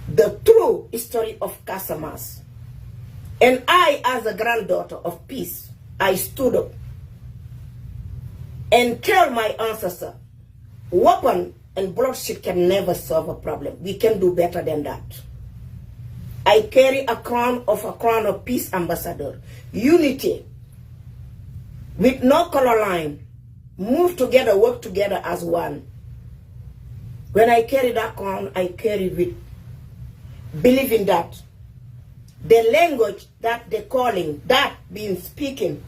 the true history of Casamas. And I, as a granddaughter of peace, I stood up and tell my ancestor, weapon and bloodshed can never solve a problem. We can do better than that. I carry a crown of peace ambassador. Unity, with no color line, move together, work together as one. When I carry that crown, I carry with believing that the language that they're calling, that being speaken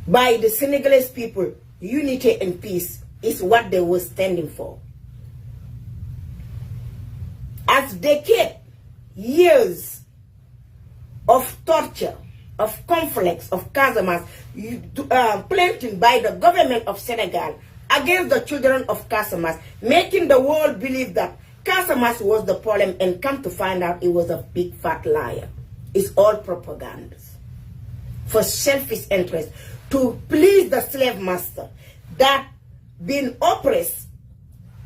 by the Senegalese people, unity and peace, is what they were standing for. As decades, years of torture, of conflicts, of Casamance, planted by the government of Senegal against the children of Casamance, making the world believe that Casamance was the problem, and come to find out it was a big fat liar. It's all propaganda for selfish interest, to please the slave master that been oppressed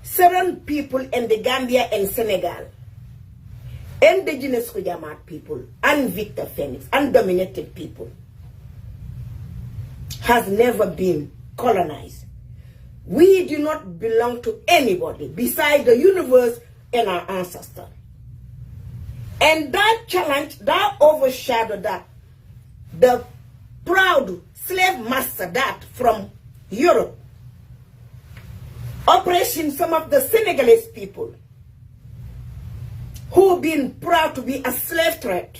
certain people in the Gambia and Senegal, indigenous Goudiaby people, and Victor Phoenix, undominated people, has never been colonized. We do not belong to anybody beside the universe and our ancestor. And that challenge, that overshadowed that, the proud slave master that from Europe, oppressing some of the Senegalese people who been proud to be a slave trade,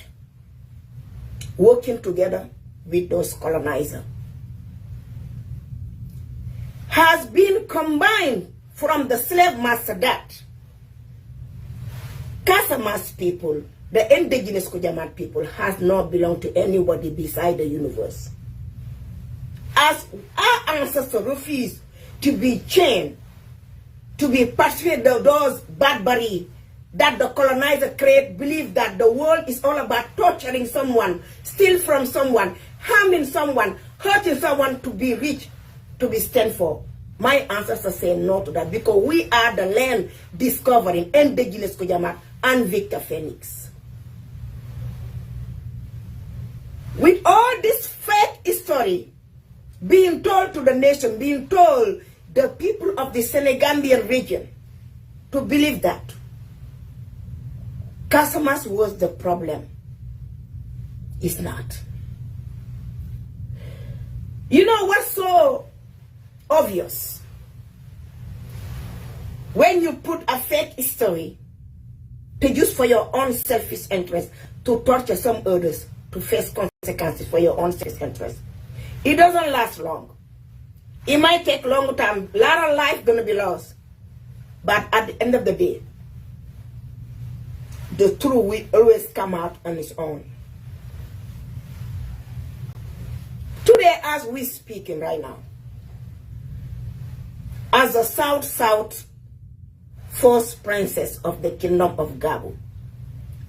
working together with those colonizers, has been combined from the slave master that Casamance people, the indigenous Goudiaby people, has not belonged to anybody beside the universe. As our ancestors refused to be chained, to be persuaded of those barbary that the colonizer create, believe that the world is all about torturing someone, steal from someone, harming someone, hurting someone to be rich, to be stand for. My ancestors say no to that, because we are the land discovering indigenous Goudiaby and Victor Phoenix. With all this fake history being told to the nation, being told the people of the Senegambian region to believe that Casamance was the problem. It's not. You know what's so obvious? When you put a fake history to use for your own selfish interest, to torture some others, to face consequences for your own selfish interest, it doesn't last long. It might take a long time. A lot of life gonna be lost. But at the end of the day, the truth will always come out on its own. Today, as we speaking right now, as a South first princess of the kingdom of Gabo,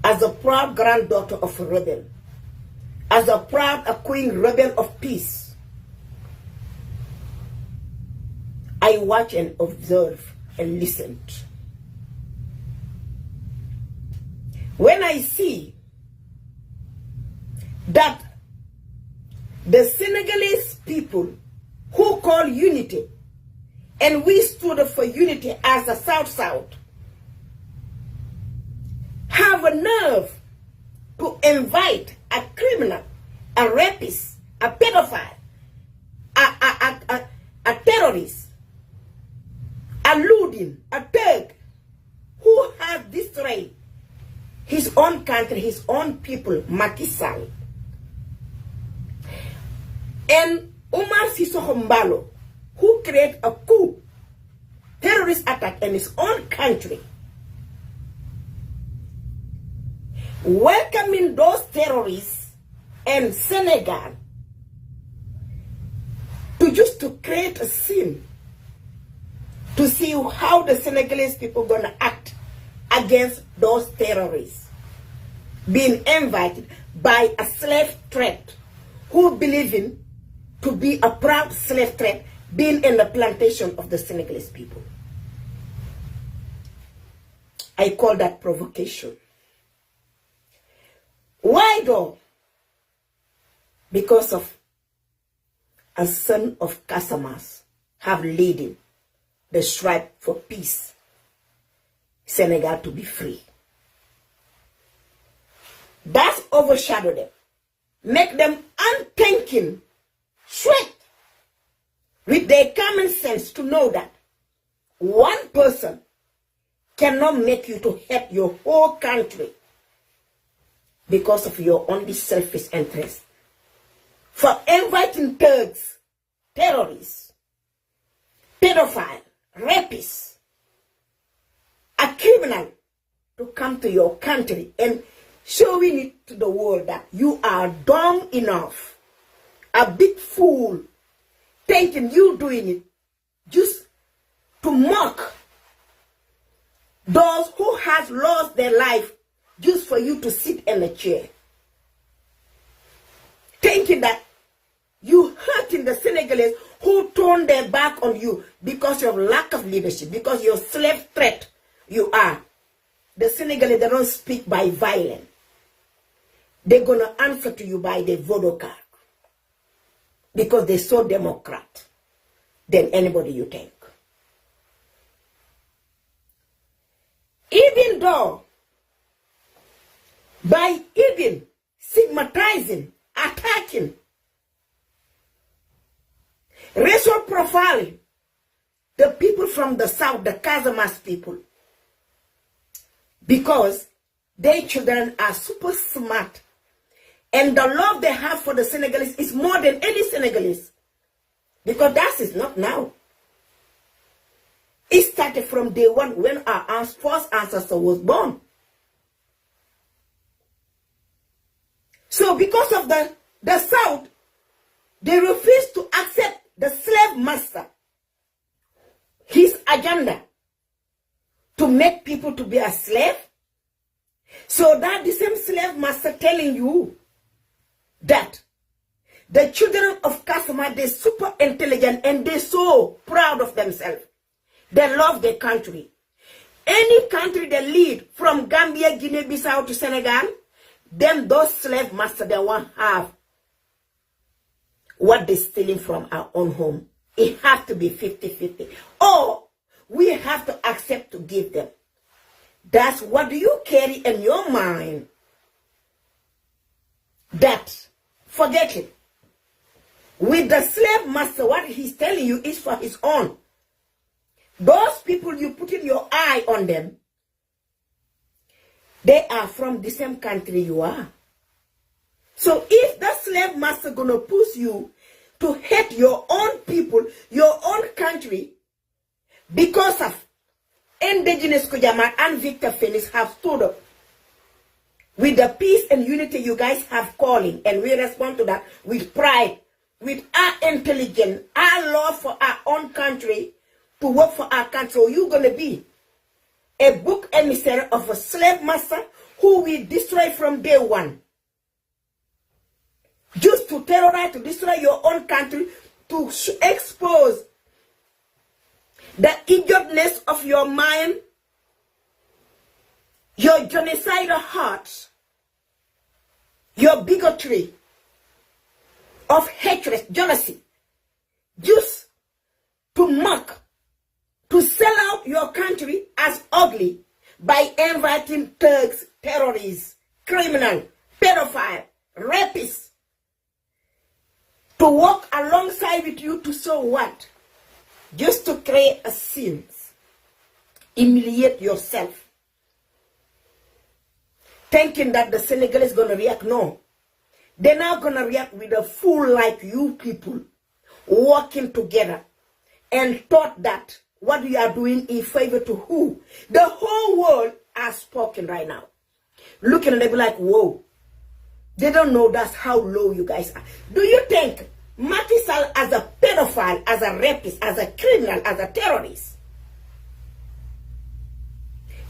as a proud granddaughter of a rebel, as a proud queen rebel of peace, I watch and observe and listen. When I see that the Senegalese people who call unity, and we stood up for unity as a South, have a nerve to invite a criminal, a rapist, a pedophile, a terrorist, a looting, a thug, who has destroyed his own country, his own people, Macky Sall, and Omar Sissoko Mbalo, who created a coup, terrorist attack in his own country, welcoming those terrorists in Senegal to create a scene to see how the Senegalese people gonna act against those terrorists being invited by a slave trade who believe in to be a proud slave trade being in the plantation of the Senegalese people. I call that provocation. Why though? Because of a son of Casamas have leading the strive for peace, Senegal to be free. That's overshadow them. Make them unthinking, straight, with their common sense to know that one person cannot make you to hate your whole country because of your only selfish interest. For inviting thugs, terrorists, pedophiles, rapists, a criminal to come to your country and showing it to the world that you are dumb enough, a big fool, thinking you doing it just to mock those who has lost their life just for you to sit in a chair. Thinking that you hurting the Senegalese who turned their back on you because of lack of leadership, because you're slave threat you are. The Senegalese, they don't speak by violence. They're going to answer to you by the vote card. Because they're so Democrat than anybody you think. Even though, by even stigmatizing, attacking, racial profiling, the people from the south, the Casamas people, because their children are super smart, and the love they have for the Senegalese is more than any Senegalese, because that is not now. It started from day one when our first ancestor was born. So because of the South, they refuse to accept the slave master, his agenda to make people to be a slave. So that the same slave master telling you that the children of Kasama, they're super intelligent and they're so proud of themselves. They love their country. Any country they lead, from Gambia, Guinea-Bissau to Senegal, then those slave masters, they won't have what they're stealing from our own home. It has to be 50-50. Or we have to accept to give them. That's what do you carry in your mind. That, forget it. With the slave master, what he's telling you is for his own. Those people you put in your eye on them, they are from the same country you are. So if the slave master gonna push you to hate your own people, your own country, because of indigenous Kujaman and Victor Phoenix have stood up with the peace and unity you guys have calling, and we respond to that with pride, with our intelligence, our love for our own country, to work for our country. So you're going to be a book emissary of a slave master who will destroy from day one. Just to terrorize, to destroy your own country, to expose the idiotness of your mind, your genocidal heart, your bigotry of hatred, jealousy, just to mock, to sell out your country as ugly by inviting thugs, terrorists, criminals, pedophiles, rapists to walk alongside with you to so what? Just to create a scene, humiliate yourself, thinking that the Senegalese is going to react. No, they're not going to react with a fool like you people working together and thought that what you are doing in favor to who? The whole world has spoken right now. Looking at them be like, whoa. They don't know that's how low you guys are. Do you think Macky Sall as a pedophile, as a rapist, as a criminal, as a terrorist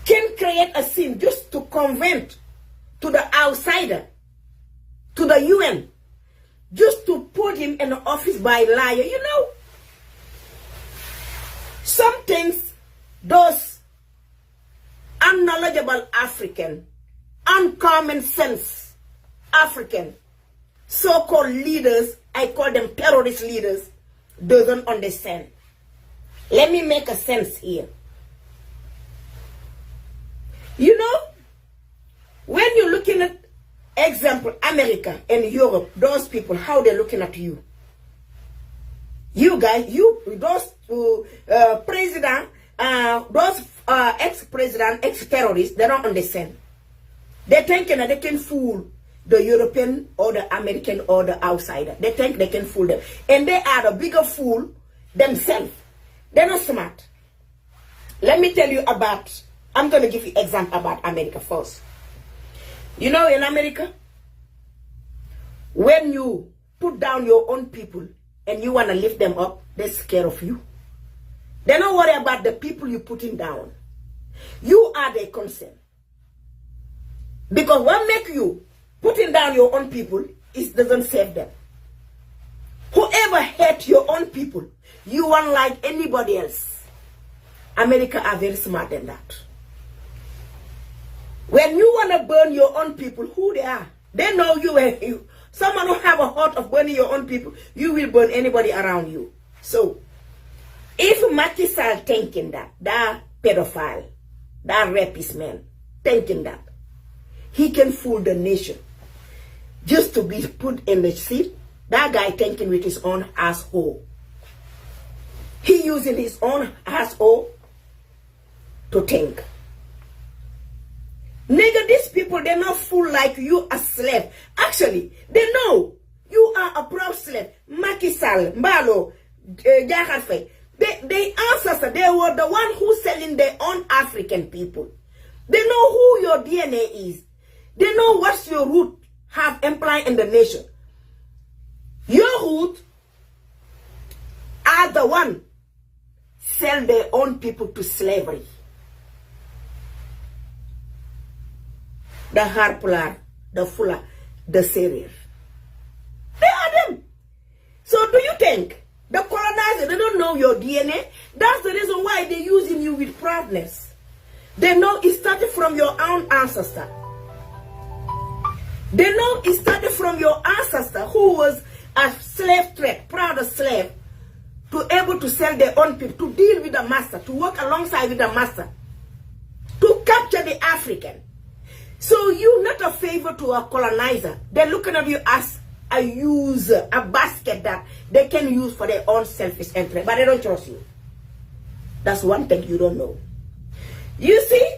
can create a scene just to convert to the outsider, to the UN, just to put him in the office by liar? You know, some things those unknown knowledgeable African, uncommon sense African, so-called leaders, I call them terrorist leaders, doesn't understand. Let me make a sense here. You know, when you're looking at, example, America and Europe, those people, how they're looking at you. You guys, those president, those ex-president, ex-terrorists, they don't understand. They're thinking that they can fool the European or the American or the outsider. They think they can fool them. And they are the bigger fool themselves. They're not smart. Let me tell you about, I'm going to give you an example about America first. You know, in America, when you put down your own people and you want to lift them up, they're scared of you. They don't worry about the people you're putting down. You are their concern. Because what makes you putting down your own people doesn't save them. Whoever hate your own people, you won't like anybody else. America are very smart in that. When you want to burn your own people, who they are? They know you. Someone who have a heart of burning your own people, you will burn anybody around you. So, if Macky Sall thinking that pedophile, that rapist man, thinking that, he can fool the nation just to be put in the seat, that guy thinking with his own asshole. He using his own asshole to think. Nigga, these people, they're not fool like you a slave. Actually, they know you are a proud slave. Macky Sall, Mbalo, Jaharfe. They ancestors, they were the one who selling their own African people. They know who your DNA is. They know what's your root have implied in the nation. Your root are the one sell their own people to slavery. The Harpular, the Fuller, the Syrian. They are them. So do you think the colonizer, they don't know your DNA? That's the reason why they're using you with proudness. They know it started from your own ancestor. They know it started from your ancestor who was a slave trade, proud slave, to able to sell their own people, to deal with the master, to work alongside with the master, to capture the African. So you're not a favor to a colonizer. They're looking at you as a user, a basket that they can use for their own selfish interest, but they don't trust you. That's one thing you don't know. You see,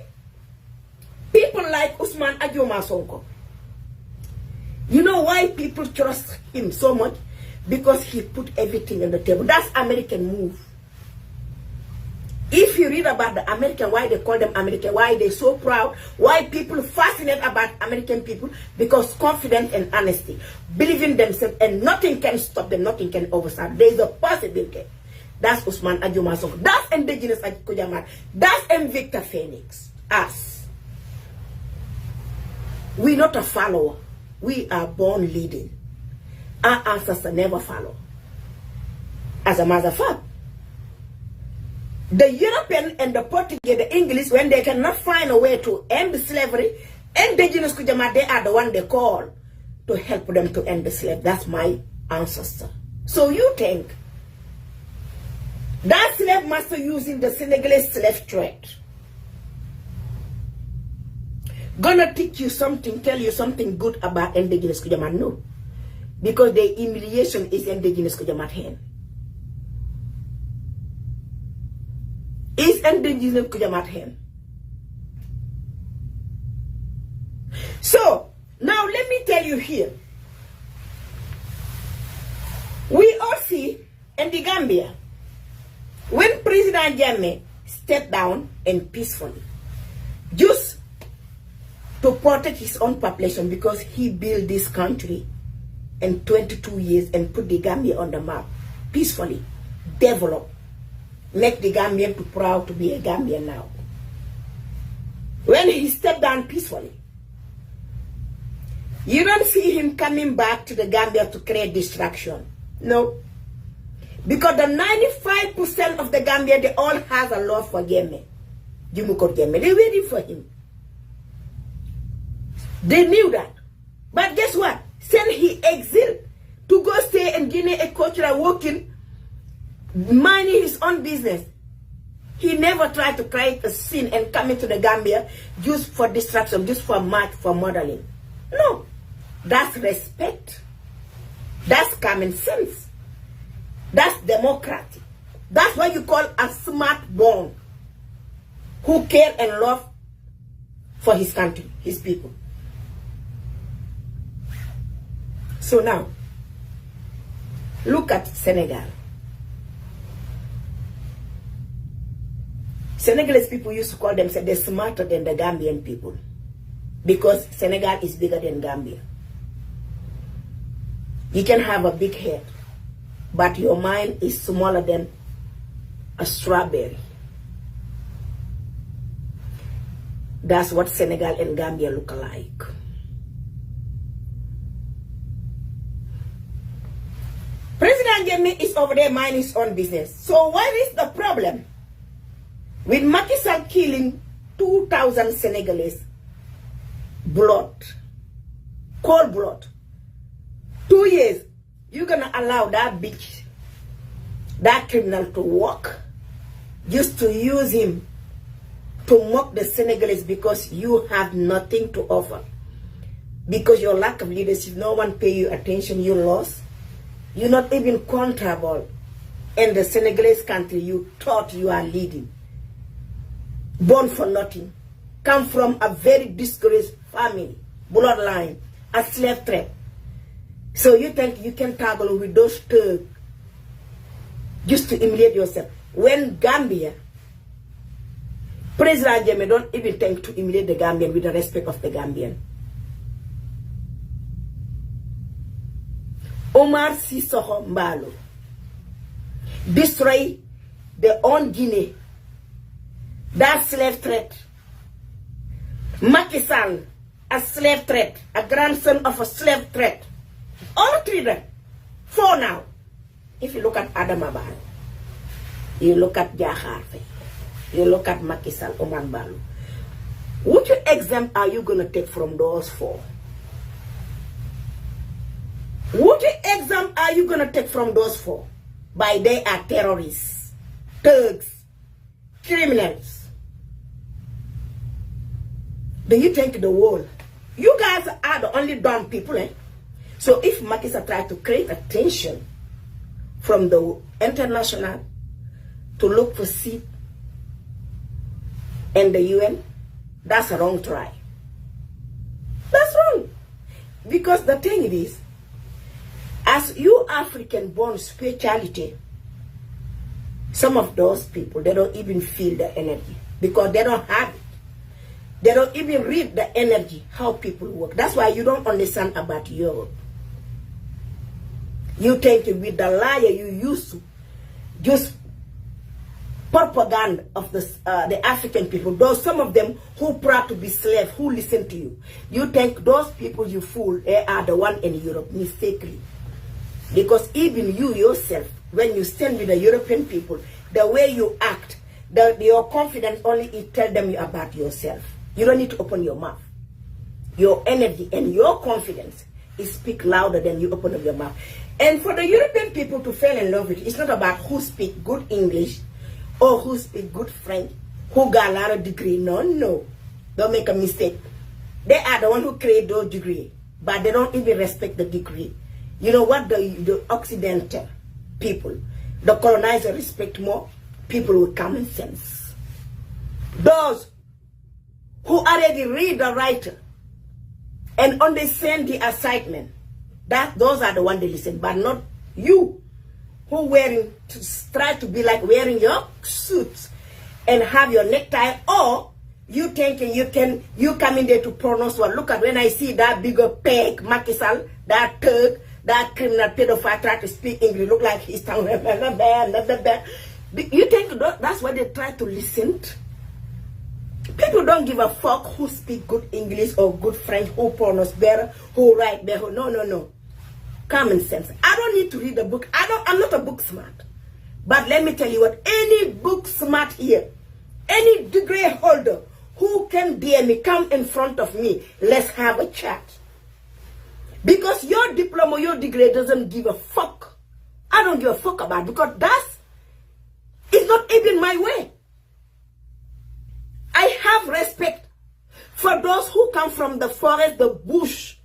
people like Usman Ajoma Sonko, you know why people trust him so much? Because he put everything on the table. That's American move. If you read about the American, why they call them American, why they're so proud, why people fascinate about American people, because confidence and honesty, believing themselves, and nothing can stop them, nothing can overstep. There is a possibility. That's Usman Ajoma Sonko. That's indigenous Kujamat. That's Victor Phoenix. Us. We're not a follower. We are born leading. Our ancestors never follow. As a matter of fact, the European and the Portuguese, the English, when they cannot find a way to end slavery, indigenous Kujamat, they are the one they call to help them to end the slave. That's my ancestor. So you think that slave master using the Senegalese slave trade gonna teach you something, tell you something good about indigenous Kujamat? No. Because the humiliation is indigenous Kujamat hand. Is indigenous Kujamat hand. So, now let me tell you here. We all see in the Gambia, when President Jammeh stepped down and peacefully, just to protect his own population, because he built this country in 22 years and put the Gambia on the map, peacefully, develop, make the Gambian too proud to be a Gambian now. When he stepped down peacefully, you don't see him coming back to the Gambia to create distraction. No. Because the 95% of the Gambia, they all have a love for Jammeh. They're waiting for him. They knew that. But guess what? Since he exiled to go stay in Guinea Equatorial working, minding his own business, he never tried to create a scene and come into the Gambia just for distraction, just for match, for modeling. No. That's respect. That's common sense. That's democratic. That's what you call a smart born who care and love for his country, his people. So now, look at Senegal. Senegalese people used to call themselves, they're smarter than the Gambian people because Senegal is bigger than Gambia. You can have a big head, but your mind is smaller than a strawberry. That's what Senegal and Gambia look alike. President Jammeh is over there minding his own business. So what is the problem with Macky Sall killing 2,000 Senegalese? Blood, cold blood. 2 years, you're gonna allow that bitch, that criminal to walk, just to use him to mock the Senegalese because you have nothing to offer. Because your lack of leadership, no one pay you attention, you lost. You're not even countable in the Senegalese country you thought you are leading. Born for nothing. Come from a very discouraged family, bloodline, a slave trade. So you think you can toggle with those thugs just to humiliate yourself. When Gambia, President Jammeh don't even think to humiliate the Gambian with the respect of the Gambian. Omar Sissoko Mbalo destroy their own Guinea. That slave trade. Macky Sall, a slave trade, a grandson of a slave trade. All three there. 4 now. If you look at Adama Barrow, you look at Jaharfe, you look at Macky Sall, Omar Mbalo. Which exam are you going to take from those 4? What exam are you going to take from those 4? By they are terrorists, thugs, criminals. Do you think the world? You guys are the only dumb people, eh? So if Macky Sall try to create attention from the international to look for seat in the UN, that's a wrong try. That's wrong. Because the thing is, as you African born spirituality, some of those people, they don't even feel the energy because they don't have it. They don't even read the energy, how people work. That's why you don't understand about Europe. You think with the liar you used to just propaganda of the African people, those some of them who proud to be slaves, who listen to you. You think those people you fool, they are the one in Europe, mistakenly. Because even you yourself, when you stand with the European people, the way you act, your confidence only it tell them about yourself. You don't need to open your mouth. Your energy and your confidence is speak louder than you open up your mouth. And for the European people to fall in love with it, it's not about who speak good English or who speak good French, who got a lot of degree. No, no. Don't make a mistake. They are the one who create those degrees, but they don't even respect the degree. You know what the Occidental people, the colonizer respect more? People with common sense. Those who already read the writer and understand the assignment, those are the ones they listen, but not you who try to be like wearing your suits and have your necktie, or you thinking you come in there to pronounce what? Look at when I see that bigger peg, Macky Sall, that thug, that criminal pedophile try to speak English, look like he's tongue. You think that's what they try to listen to? People don't give a fuck who speak good English or good French, who pronounce better, who write better. No, no, no. Common sense. I don't need to read a book. I'm not a book smart. But let me tell you what, any book smart here, any degree holder who can dare me, come in front of me, let's have a chat. Because your diploma, your degree doesn't give a fuck. I don't give a fuck about it, because it's not even my way. I have respect for those who come from the forest, the bush,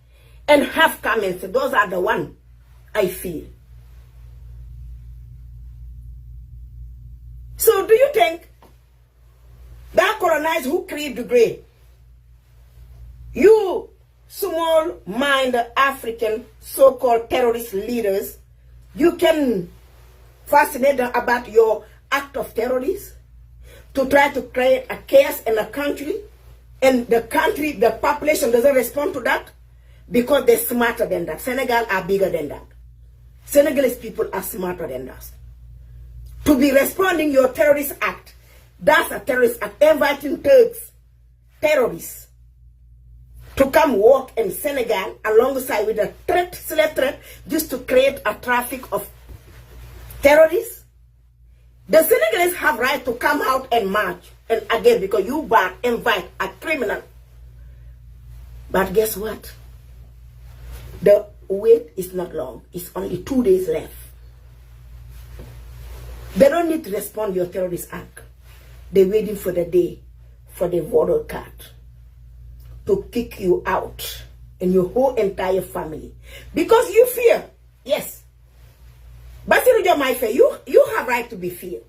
and have comments. Those are the ones I feel. So do you think that colonized who create the grade, you small-minded African so-called terrorist leaders, you can fascinate them about your act of terrorism to try to create a chaos in a country, and the population doesn't respond to that because they're smarter than that. Senegal are bigger than that. Senegalese people are smarter than us. To be responding your terrorist act, that's a terrorist act, inviting thugs, terrorists, to come work in Senegal alongside with a slave threat, just to create a traffic of terrorists. The Senegalese have right to come out and march, and again, because you invite a criminal. But guess what? The wait is not long. It's only 2 days left. They don't need to respond to your terrorist act. They're waiting for the day for the voter card to kick you out and your whole entire family. Because you fear. Yes. But you have right to be feared.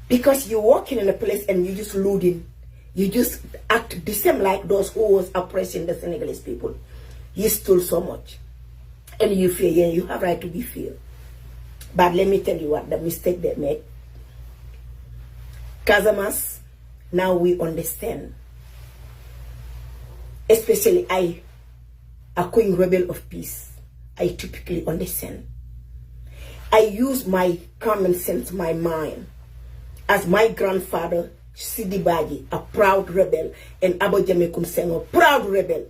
Because you're walking in a place and you just looting. You just act the same like those who was oppressing the Senegalese people. You stole so much. And you fear. Yeah, you have right to be feared. But let me tell you what the mistake they made. Casamas, now we understand. Especially I, a queen rebel of peace, I typically understand. I use my common sense, my mind, as my grandfather, Sidi Badji, a proud rebel, and Abojame Kumseng, a proud rebel.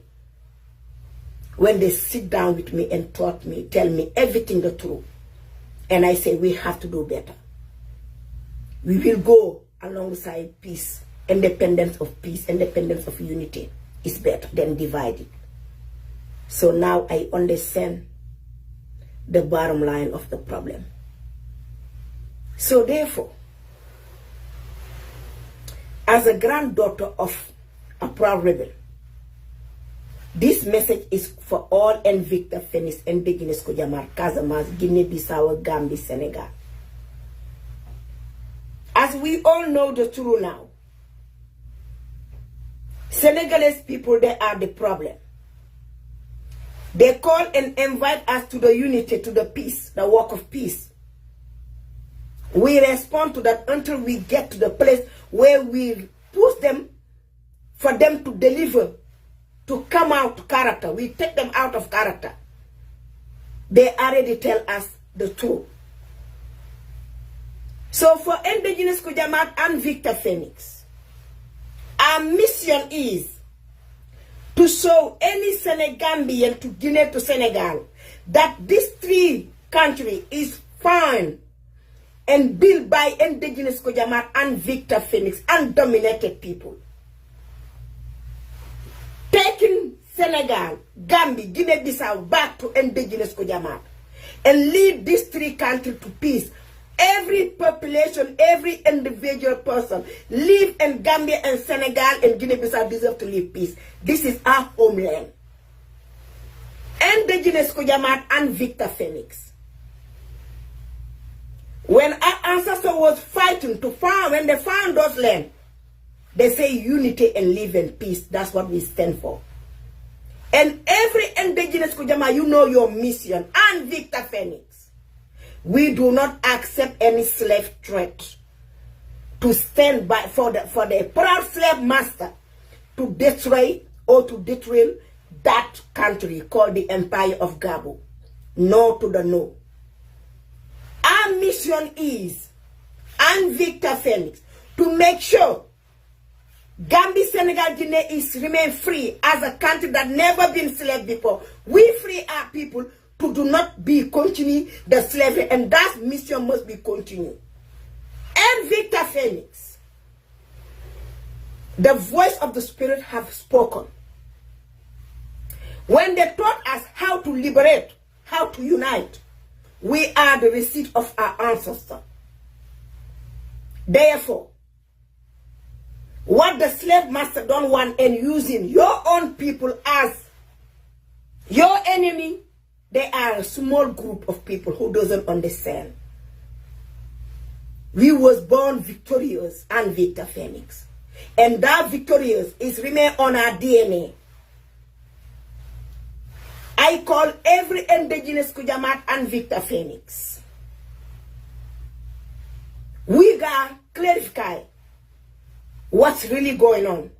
When they sit down with me and tell me everything the truth, and I say we have to do better. We will go alongside peace, independence of peace, independence of unity is better than divided. So now I understand the bottom line of the problem. So therefore, as a granddaughter of a proud rebel, this message is for all Invicta Phoenix, indigenous Kujamar, Casamance, Guinea-Bissau, Gambia, Senegal. As we all know the truth now, Senegalese people, they are the problem. They call and invite us to the unity, to the peace, the work of peace. We respond to that until we get to the place where we push them for them to deliver, to come out of character. We take them out of character. They already tell us the truth. So for indigenous Kujamat and Victor Phoenix, our mission is to show any Senegambian to Guinea to Senegal that this three country is fine and built by indigenous Kujamat and Victor Phoenix and dominated people. Taking Senegal, Gambia, Guinea-Bissau back to indigenous Kujamat and lead these three countries to peace. Every population, every individual person live in Gambia and Senegal and Guinea-Bissau deserve to live peace. This is our homeland. Indigenous Kujamat and Victor Phoenix. When our ancestors was fighting to farm, when they found those land, they say unity and live in peace. That's what we stand for. And every indigenous Kujama, you know your mission. And Victor Phoenix, we do not accept any slave trade to stand by for the proud slave master to destroy or to derail that country called the Empire of Gabo. No to the no. Our mission is, and Victor Phoenix, to make sure Gambia, Senegal, Guinea is remain free as a country that never been slave before. We free our people to do not be continue the slavery, and that mission must be continued. And Victor Phoenix, The voice of the Spirit have spoken. When they taught us how to liberate, how to unite, we are the receipt of our ancestors. Therefore, what the slave master don't want and using your own people as your enemy, they are a small group of people who doesn't understand. We was born victorious and Victor Phoenix. And that victorious is remain on our DNA. I call every indigenous Kujamat and Victor Phoenix. We gotta clarify what's really going on.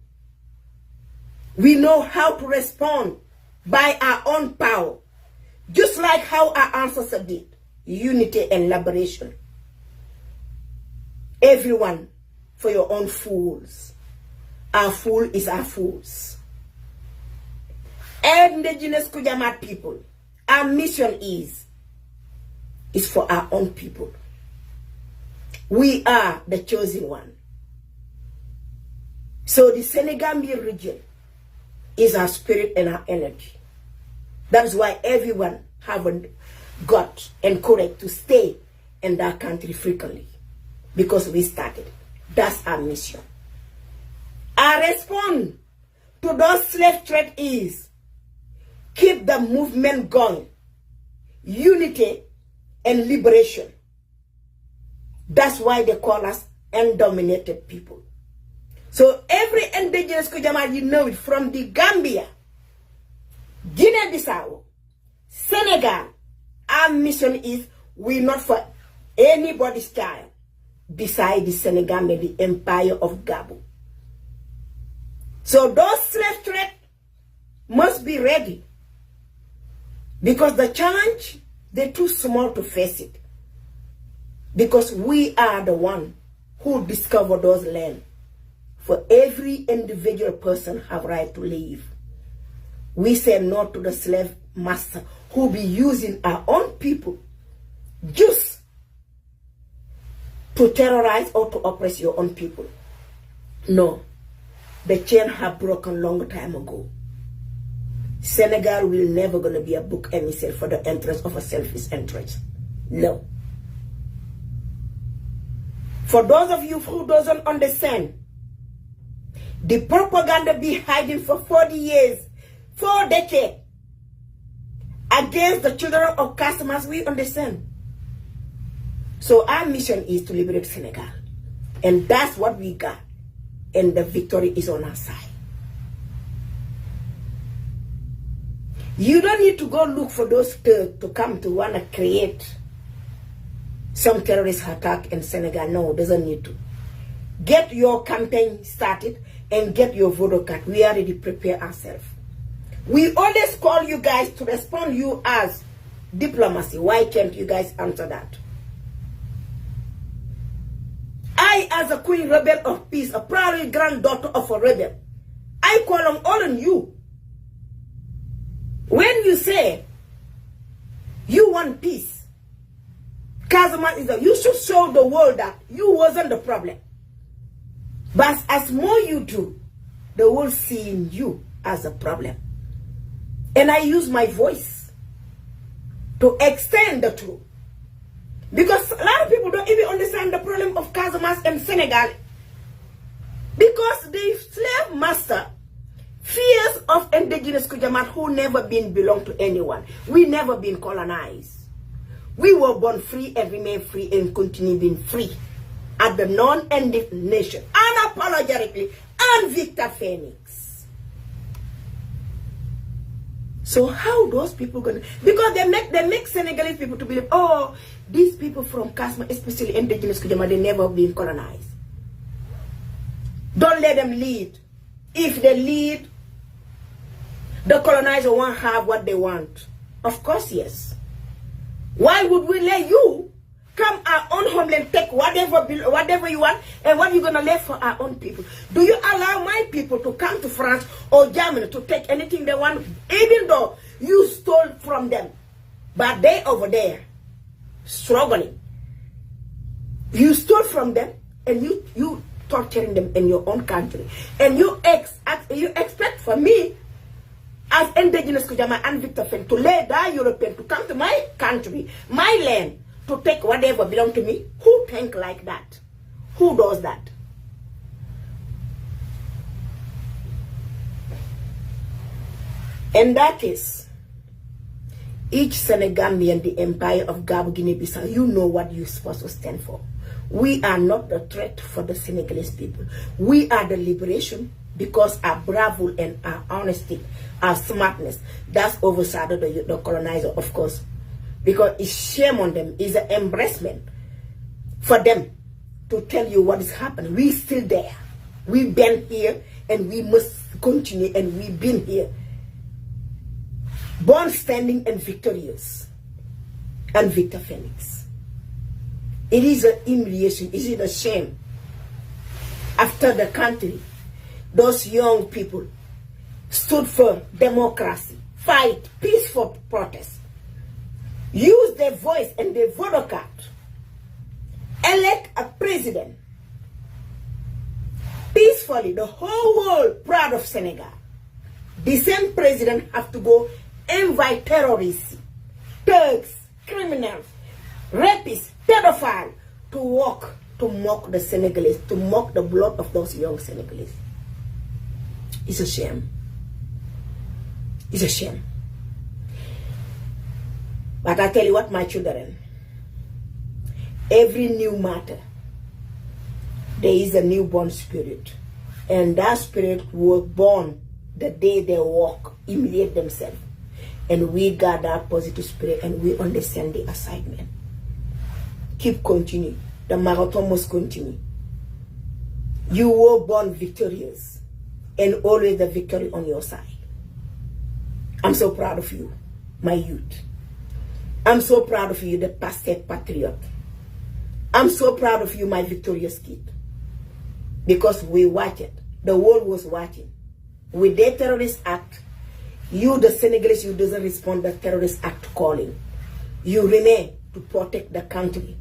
We know how to respond by our own power, just like how our ancestors did. Unity and liberation. Everyone for your own fools. Our fool is our fools. Indigenous Kujamat people, our mission is for our own people. We are the chosen one. So the Senegambia region is our spirit and our energy. That's why everyone haven't got and courage to stay in that country frequently. Because we started. That's our mission. Our response to those slave trade is keep the movement going. Unity and liberation. That's why they call us undominated people. So every indigenous Kujamat, you know it, from the Gambia, Guinea-Bissau, Senegal, our mission is we not for anybody's child beside the Senegal, the empire of Gabon. So those slave trade must be ready. Because the challenge, they're too small to face it. Because we are the one who discover those lands. For every individual person have right to live. We say no to the slave master who be using our own people just to terrorize or to oppress your own people. No. The chain have broken long time ago. Senegal will never gonna be a book emissary for the interest of a selfish interest. No. For those of you who doesn't understand, the propaganda be hiding for 40 years, 4 decades, against the children of customers, we understand. So our mission is to liberate Senegal. And that's what we got. And the victory is on our side. You don't need to go look for those thugs to come to want to create some terrorist attack in Senegal. No, doesn't need to. Get your campaign started and get your voter card. We already prepare ourselves. We always call you guys to respond you as diplomacy. Why can't you guys answer that? I, as a queen rebel of peace, a proud granddaughter of a rebel, I call on all of you. When you say you want peace, Kazama is you should show the world that you wasn't the problem. But as more you do, the world seeing you as a problem. And I use my voice to extend the truth. Because a lot of people don't even understand the problem of Casamance and Senegal. Because the slave master fears of indigenous Kujamat who never been belong to anyone. We never been colonized. We were born free and remain free and continue being free at the non-ending nation, unapologetically, and Victor Phoenix. So how those people gonna? Because they make Senegalese people to believe, oh, these people from Kasma, especially indigenous Kujamat, they never been colonized. Don't let them lead. If they lead, the colonizer won't have what they want. Of course, yes. Why would we let you come our own homeland, take whatever you want, and what you gonna leave for our own people? Do you allow my people to come to France or Germany to take anything they want, even though you stole from them? But they over there, struggling. You stole from them, and you torturing them in your own country. And you expect for me, as indigenous Kujama and Victor Fen, to lay that European to come to my country, my land, to take whatever belong to me? Who think like that? Who does that? In that case, each Senegambian, the empire of Gabon, Guinea-Bissau, you know what you're supposed to stand for. We are not the threat for the Senegalese people. We are the liberation, because our bravo and our honesty, our smartness, that's overshadowed the colonizer, of course. Because it's shame on them, it's an embarrassment for them to tell you what is happening. We still there. We've been here and we must continue, and we've been here. Born standing and victorious. And Victor Phoenix. It is an humiliation, it is a shame. After the country, those young people stood for democracy, fight, peaceful protest, use their voice and their voter card, elect a president peacefully, the whole world proud of Senegal. The same president have to go invite terrorists, thugs, criminals, rapists, pedophiles to walk, to mock the Senegalese, to mock the blood of those young Senegalese. It's a shame. It's a shame. But I tell you what, my children, every new matter, there is a newborn spirit. And that spirit was born the day they walk, humiliate themselves. And we got that positive spirit and we understand the assignment. Keep continuing. The marathon must continue. You were born victorious and always the victory on your side. I'm so proud of you, my youth. I'm so proud of you, the pastor patriot. I'm so proud of you, my victorious kid. Because we watched it. The world was watching. With their terrorist act, you, the Senegalese, you doesn't respond to the terrorist act calling. You remain to protect the country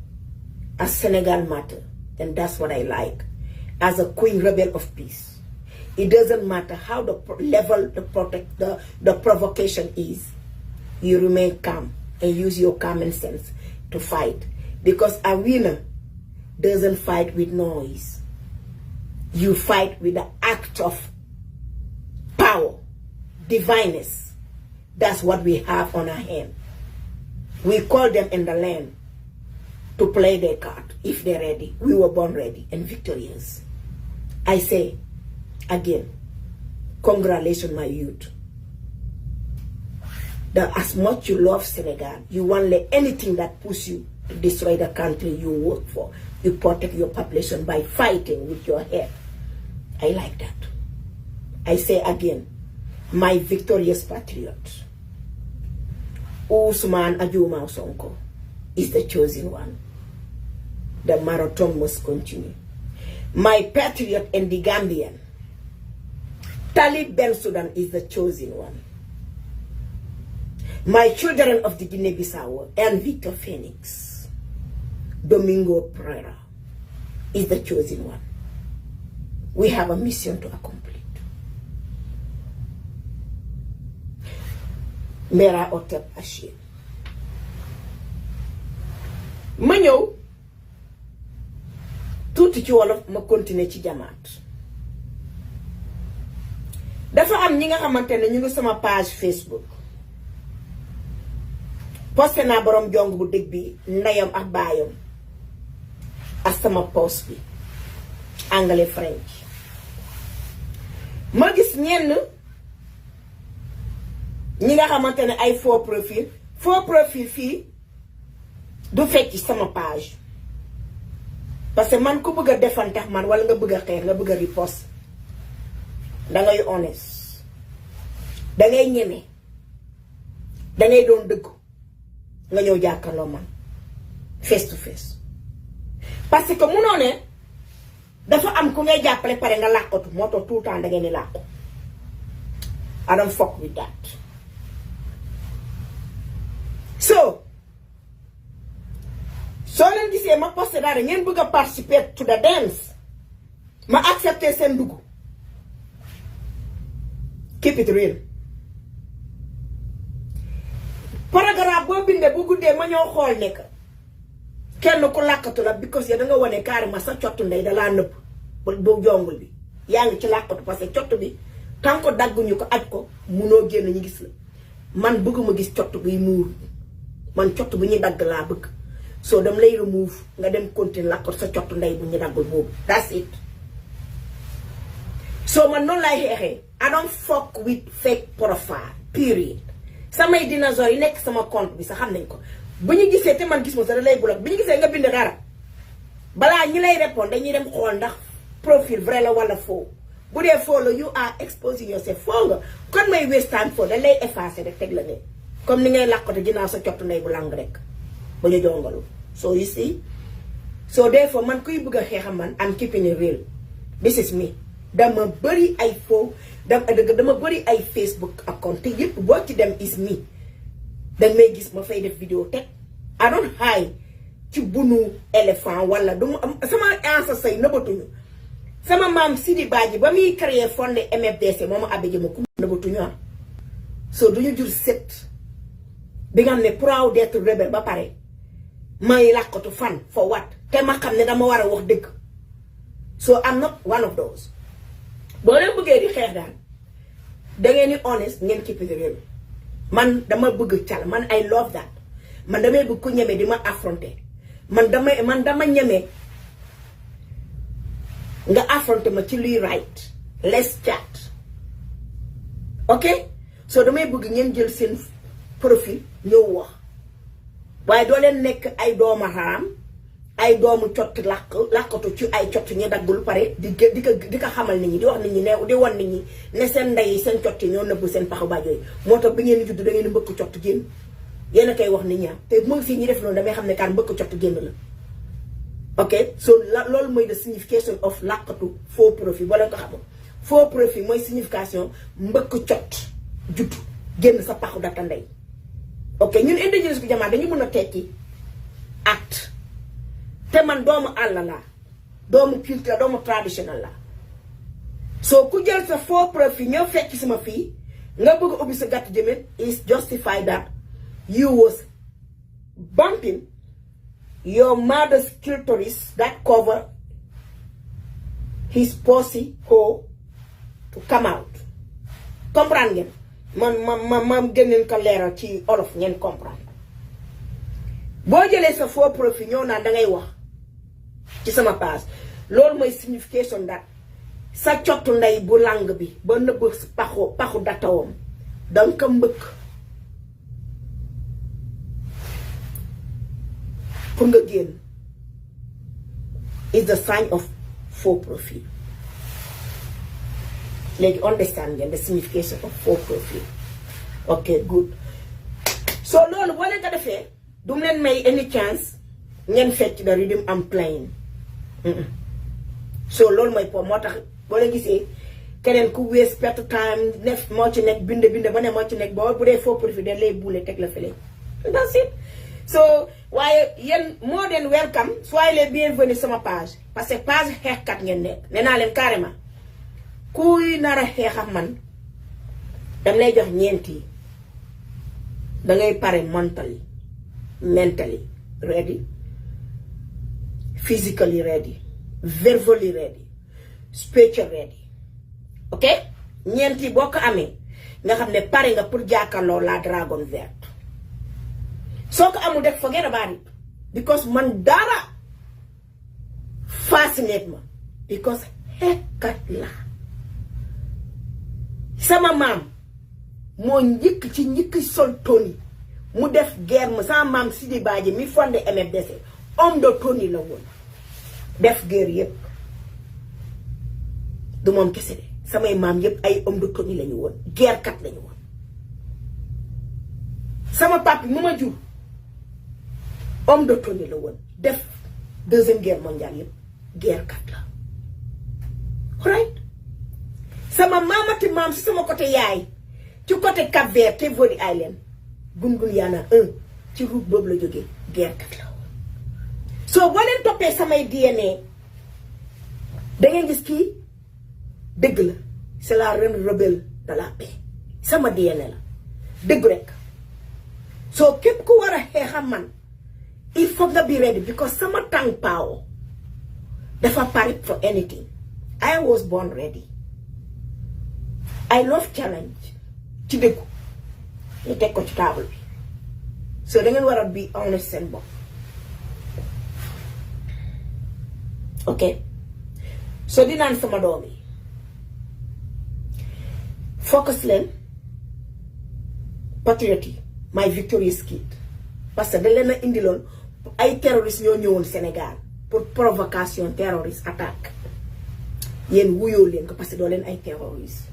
as Senegal matter. And that's what I like. As a queen rebel of peace. It doesn't matter how the level the provocation is. You remain calm and use your common sense to fight. Because a winner doesn't fight with noise. You fight with the act of power, divineness. That's what we have on our hand. We call them in the land to play their card if they're ready. We were born ready and victorious. I say again, congratulations, my youth. That as much you love Senegal, you won't let anything that push you to destroy the country you work for. You protect your population by fighting with your head. I like that. I say again, my victorious patriot, Ousmane Ajuma Sonko, is the chosen one. The marathon must continue. My patriot and the Gambian, Talib Ben Sudan, is the chosen one. My children of the Guinea-Bissau and Victor Phoenix, Domingo Pereira, is the chosen one. We have a mission to accomplish. Mera Otep Achille. Ma ñëw tuuti ci wolof ma continuer ci jamaat. Dafa am ñi nga xamante ne ñu ngi sama page Facebook. Posté naa borom jong bu dëgg bi ndeyam ak baayam ak sama post bi anglais French. Ma gis ñenn ñi nga xamante ne ay faux profil fii du fekk sama page. Parce que man ku bëgg a defantax man wala nga bëgg a xeex nga bëgg a riposte dangay honest, dangay ñeme, dangay doon dëgg nga ñëw jàkkaarloo man face to face. Parce que munoo ne dafa am ku ngay jàppale pare nga làqatu moo tax tout le temps dangay ni làqu. I don't fuck with that. So leen gisee ma posté dara ngeen bëgg a participer to the dance, ma accepté seen dugg keep it real paragraphe boo bindee bu guddee ma ñoo xool nekk kenn ku làkkatu la because ya da nga wane carrément sa cottu ndey dalaa nëbb bu jongul bi yaa ngi ci làkkatu parce que cottu bi tant que dagguñu ko aj ko munoo génn ñu gis la man bëgguma gis cottu buy muur man cottu bu ñuy dagg laa bëgg soo dem lay remove nga dem continuer làkkatu sa cottu ndey bu ñu daggul boobu that's it so man noonu laay xeexee I don't fuck with fake profile period samay dinosaures yi nekk sama compte bi sax xam nañ ko bu ñu gisee te man gis ma sax da lay bloqué bu ñu gisee nga bind dara balaa ñi lay répondre dañuy dem xool ndax profil vrai la wala faux bu dee faux la you are exposing yourself faux nga kon may waste time faux da lay effacer rek teg la ne comme ni ngay làqatu ginnaaw sa cottu ndey bu lang rek ba ñu jongalu so you see so therefore man kuy bëgg a xeexam man I'm keeping it real this is me dama bëri ay faux dama bëri ay Facebook account te yëpp boo ci dem is me danga may gis ma fay def vidéo teg I don't hide ci bunu éléphant wala du sama ansa say nëbatuñu sama maam Sidi Badji ba muy créer fondé MFDC mooma abbe ji ma ku nëbatuñu so duñu jur set bi nga xam ne proud d'être rebelle ba pare may làkkatu fan for what te ma xam ne dama war a wax dëgg so I'm not one of those boo leen bëggee di xeex daal dangeen ni honest ngeen keep it real man dama bëgg cal man I love that man damay bëgg ku ñeme di ma affronter man dama ñeme nga affronter ma ci luy right let's chat ok so damay bëgg ngeen jël seen profil ñëw wax waaye doo leen nekk ay doomu haram ay doomu cott làkkatu ci ay cott ñu daggul pare di ko xamal nit ñi di wax nit ñi ne di wan nit ñi ne seen ndey seen cott yi ñoo nëbb seen paxu baaj yooyu moo tax bi ngeen di judd da ngeen di mbëkk cott génn yéen a koy wax nit ñi te mu ngi fii ñi def loolu damay xam ne kaan mbëkk cott génn la ok so loolu mooy the signification of làkkatu faux profil boo leen ko xamul faux profil mooy signification mbëkk cott judd génn sa paxu data ndey ok ñun indigenous bi jamaa dañu mën a tekki acte te man doomu àll la doomu culture doomu traditionnel la soo ku jël sa faux profil ñëw fekk sama fii nga bëgg ubbi sa gàtt jëmit is justify that you was bumping your mother's clitoris that cover his pussy hole to come out comprendre ngeen man gëneen ko leeral ci olof ngeen comprendre boo jëlee sa faux profil ñëw naan dangay wax ci sama page loolu mooy signification that sa cottu ndey bu lang bi ba nëbb paxu datawam danga ko mbëkk pour nga génn is the sign of faux profil léegi understand ngeen the signification of faux profil ok good so loolu boo leen ko defee du mu leen may any chance ngeen fecc the rhythm am playing so loolu mooy po moo tax boo leen gisee keneen ku waste perte time nef moo ci nekk bind ba ne moo ci nekk boo bu dee faux profil da lay buule teg la fële that's it so waaye yéen moo den welcome soyez les bienvenus sama page parce que page xeexkat ngeen nekk nee naa leen carrément kuy nar a xeex ak man dam lay jox ñeenti dangay pare mentally ready physically ready verbally ready spiritually ready ok ñeenti boo ko amee nga xam ne pare nga pour jàkkaarloo la dragon verte soo ko amul def forget about it because man dara fascinate ma because xeexkat la sama maam moo njëkk ci njëkk sol toni mu def guerre ma sama maam Sidi Badji mi fondé MFDC homme de toni la woon def guerre yépp du moom kese de samay maam yépp ay homme de toni lañu woon guerre kat lañu woon sama papi mu ma jur homme de toni la woon def deuxième guerre mondiale yépp guerre kat la right sama maamati maam si sama côté yaay ci côté Cap-Vert te Vodi Island gungun yaana ci route boobu la jógee guerre kat la woon soo boo leen toppee samay DNA da ngeen gis kii dëgg la c'est la reine rebelle de la paix sama DNA la dëgg rek so képp ku war a xeexam man il faut nga be ready because sama tàng power dafa pare for anything. I was born ready. I love challenge ci dëggu ñu teg ko ci table bi so da ngeen war a be honest seen bopp ok so di naan sama doom yi focus leen patriote yi my victorious kid parce que da leen a indiloon ay terroristes ñoo ñëwoon Sénégal pour provocation terroriste attaque yéen wuyoo leen ko parce que doo leen ay terroristes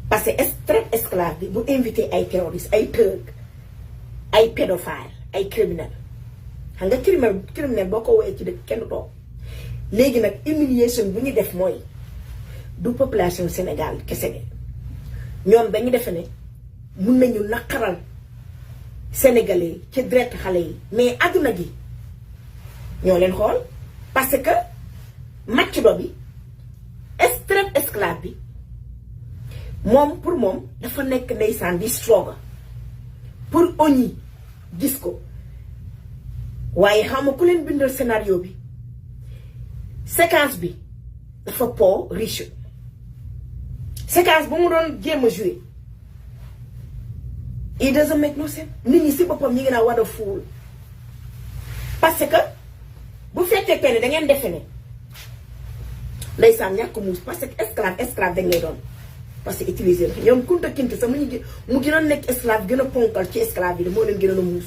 parce que traite esclave bi bu invité ay terroristes ay tëg ay pédophile ay criminel xam nga criminel boo ko woowee ci dëkk kenn du toog léegi nag humiliation bu ñu def mooy du population Sénégal kese gi ñoom dañu defe ne mun nañu naqaral sénégalais ci direct xale yi mais àdduna gi ñoo leen xool parce que match do bi traite esclave bi moom pour moom dafa nekk ndeysaan di struggle pour oñi gis ko waaye xam nga ku leen bindal scénario bi séquence bi dafa po riche séquence bu mu doon jéem a jouer it doesn't make no sense nit ñi si boppam ñi ngi naa war a fuul parce que bu fekkee ne da ngeen defe ne ndeysaan ñàkk muus parce que esclave dañ lay doon parce que utiliser la ñoom kunta kinte sax mu gën a nekk esclave gën a ponkal ci esclave yi moo leen gën a muus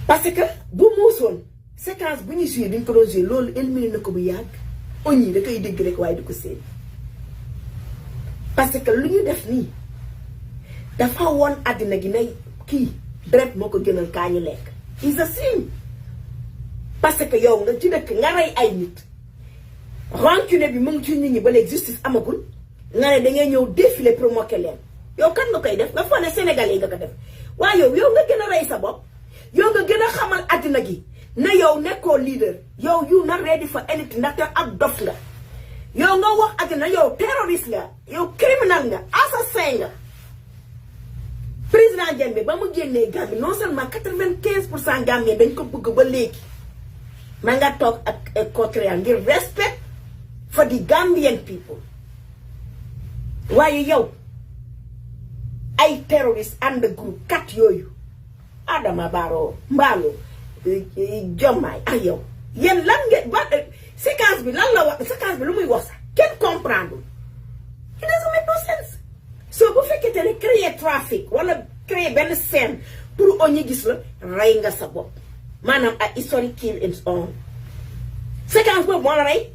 parce que bu muusoon séquence bu ñuy joué duñ ko doon joué loolu éliminé na ko bu yàgg oñ yi da koy dégg rek waaye du ko seen parce que lu ñu def nii dafa woon àddina gi ne kii deret moo ko gënal kaa ñu lekk is a sin parce que yow nga ci dëkk nga rey ay nit rancune bi mu ngi ci nit ñi ba léegi justice amagul nga ne dangay ñëw défilé pour moquer leen yow kan nga koy def nga foog ne Sénégalais yi nga ko def waaye yow nga gën a rey sa bopp yow nga gën a xamal àddina gi ne yow nekkoo leader yow you not ready for anything ndaxte ab dof nga yow nga wax àddina yow terroriste nga yow criminel nga assassin nga président Jammeh ba mu génnee Gambie non seulement 95% Gambien dañ ko bëgg ba léegi ma nga toog ak Equatorial ngir respect for the Gambian people waaye yow ay terroriste and group kat yooyu Adama Barrow Mballo Diomaye ak yow yéen lan ngeen ba séquence bi lan la wax séquence bi lu muy wax sax kenn comprendre it doesn't make no sense so bu fekkee ne créer trafic wala créer benn scène pour oñi gis la rey nga sa bopp maanaam a historic kill its own séquence boobu moo la rey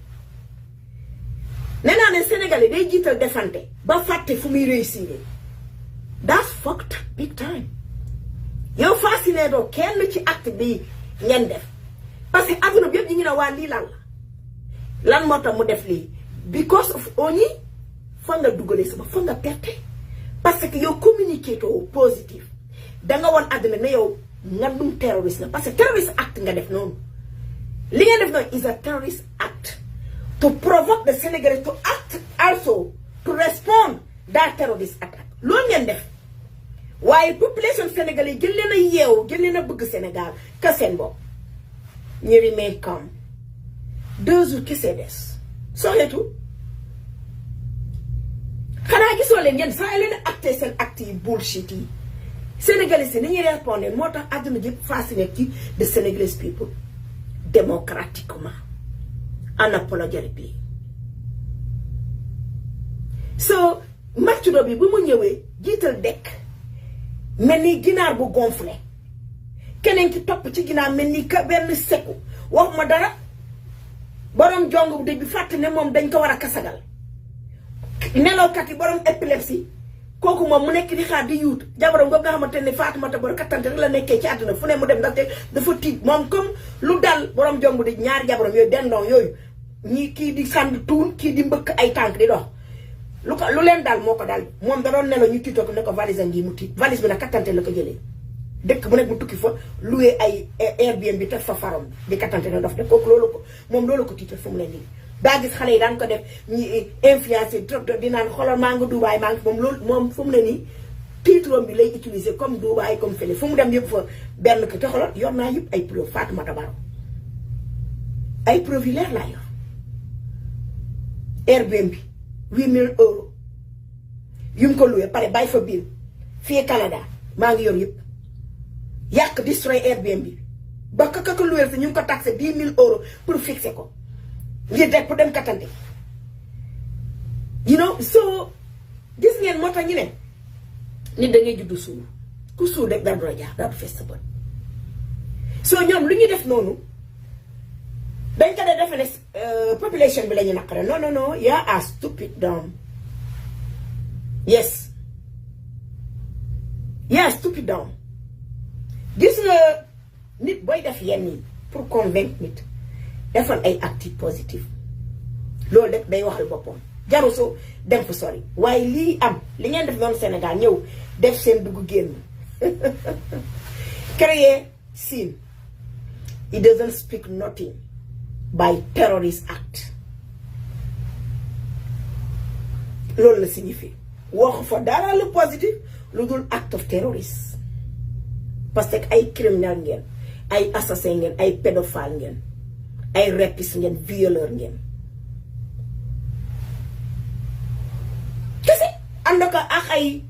nee naa ne Sénégalais day jiital defante ba fàtte fu muy réussir that's fucked up big time yow fasciné doo kenn ci acte bi ngeen def parce que adduna bi yëpp ñu ngi ne waa lii lan la lan moo tax mu def lii because of oñi fa nga dugalee sama fa nga perte parce que yow communiqué to positif danga woon àdduna ne yow nga dum terroriste la parce que terrorist act nga def noonu li nga def noonu is a terrorist act to provoke the Senegalese to act also to respond that terrorist attack loolu ngeen def waaye population sénégalais gën leen a yeewu gën leen a bëgg Sénégal ka seen bopp ñu remain calm 2 jours kese des soxeetu xanaa gisoo leen yéen saa leen acté seen acte yi bullshit yi Sénégalais si ni ñuy répondre moo tax àdduna yëpp fasciné ci the Senegalese people démocratiquement unapologetically so mactudo bi bu mu ñëwee jiital dekk mel ni ginaar bu gonflé keneen ki topp ci ginaar mel ni ka benn seku wax ma dara borom jong bu dëj bi fàtte ne moom dañ ko war a kasagal nelawkat yi borom épilepsie kooku moom mu nekk di xaar di yuut jabaram boobu nga xamante ne Fatoumata Baro kattante rek la nekkee ci àdduna fu ne mu dem ndaxte dafa tiit moom comme lu dal borom jong bu dëj ñaari jabaram yooyu dendoon yooyu ñii kii di sànni tuun kii di mbëkk ay tànk di dox lu leen dal moo ko dal moom da doon nelaw ñu tiitoo ko ne ko valise ngi mu tiit valise bi nag kattante la ko jëlee dëkk bu nekk mu tukki fa loué ay Airbnb bi teg fa farom di katante na dof de kooku loolu ko moom loolu ko tiital fu mu ne nii daa gis xale yi daan ko def ñi influencé trop di naan xoolal maa ngi Dubaay maa ngi moom loolu moom fu mu ne nii titre bi lay utiliser comme Dubaay comme fële fu mu dem yëpp fa benn ko te xoolal yor naa yëpp ay preuve Fatoumata Baro ay preuve yu leer laa yor Airbnb 8000 euros yu mu ko loué pare bàyyi fa biir fii Canada maa ngi yor yëpp yàq destroy Airbnb ba ka ko loué si ñu ngi ko taxé 10 000 euros pour fixer ko ngir def pour dem katante you know so gis ngeen moo tax ñu ne nit da ngay juddu suul ku suul rek dara du la jaar dara du fees sa bët so ñoom lu ñu def noonu dañ ko dee defe ne population bi la ñu naqare non non non yaa a stupid dumb yes yaa stupid dumb gis nga nit booy def yenn yi pour convaincre nit defal ay actes positifs loolu rek day waxal boppam jaru so dem fu sori waaye lii am li ngeen def noonu Sénégal ñëw def seen dugg génn créer scene it doesn't speak nothing by terrorist act loolu la signifie waxu fa dara lu positif lu dul act of terrorist parce que ay criminel ngeen ay assassin ngeen ay pédophile ngeen ay rapiste ngeen violeur ngeen kese ànd ko ak ay